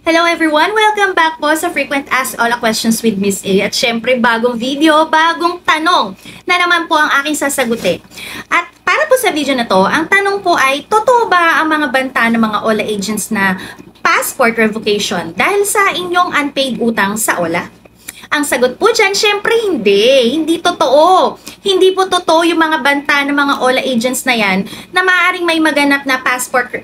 Hello everyone! Welcome back po sa Frequent Ask All Questions with Miss A. At syempre, bagong video, bagong tanong na naman po ang aking sasagutin. At para po sa video na to, ang tanong po ay, totoo ba ang mga banta ng mga OLA agents na passport revocation dahil sa inyong unpaid utang sa OLA? Ang sagot po dyan, syempre hindi. Hindi totoo. Hindi po totoo yung mga banta ng mga OLA agents na yan na maaaring may maganap na passport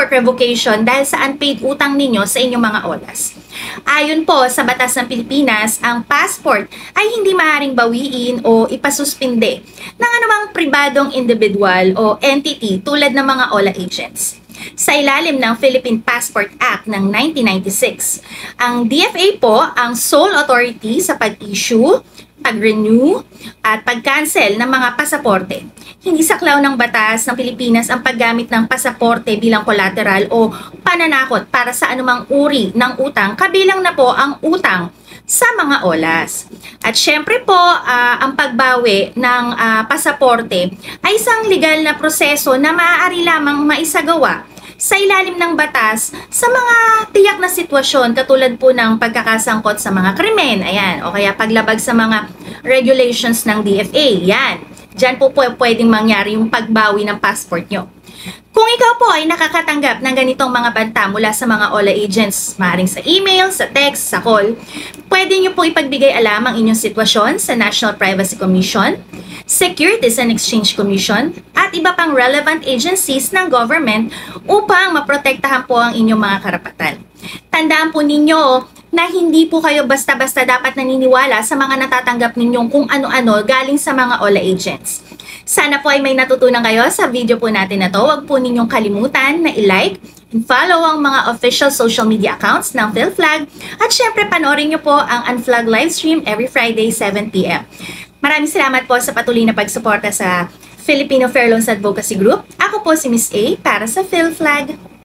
revocation dahil sa unpaid utang ninyo sa inyong mga OLAs. Ayon po sa Batas ng Pilipinas, ang passport ay hindi maaaring bawiin o ipasuspinde ng anumang pribadong individual o entity tulad ng mga OLA agents. Sa ilalim ng Philippine Passport Act ng 1996, ang DFA po ang sole authority sa pag-issue, pag-renew at pag-cancel ng mga pasaporte. Hindi saklaw ng batas ng Pilipinas ang paggamit ng pasaporte bilang collateral o pananakot para sa anumang uri ng utang, kabilang na po ang utang sa mga OLAs. At syempre po, ang pagbawi ng pasaporte ay isang legal na proseso na maaari lamang maisagawa sa ilalim ng batas sa mga tiyak na sitwasyon katulad po ng pagkakasangkot sa mga krimen, ayan, o kaya paglabag sa mga regulations ng DFA, yan. Diyan po pwedeng mangyari yung pagbawi ng passport nyo. Kung ikaw po ay nakakatanggap ng ganitong mga banta mula sa mga OLA agents, maaaring sa email, sa text, sa call, pwede nyo po ipagbigay alam ang inyong sitwasyon sa National Privacy Commission, Securities and Exchange Commission, at iba pang relevant agencies ng government upang maprotektahan po ang inyong mga karapatan. Tandaan po ninyo na hindi po kayo basta-basta dapat naniniwala sa mga natatanggap ninyong kung ano-ano galing sa mga OLA agents. Sana po ay may natutunan kayo sa video po natin na to. Huwag po ninyong kalimutan na i-like and follow ang mga official social media accounts ng PhilFlag. At syempre, panoorin nyo po ang Unflag livestream every Friday, 7 p.m. Maraming salamat po sa patuloy na pagsuporta sa Filipino Fair Loans Advocacy Group. Ako po si Miss A para sa PhilFlag.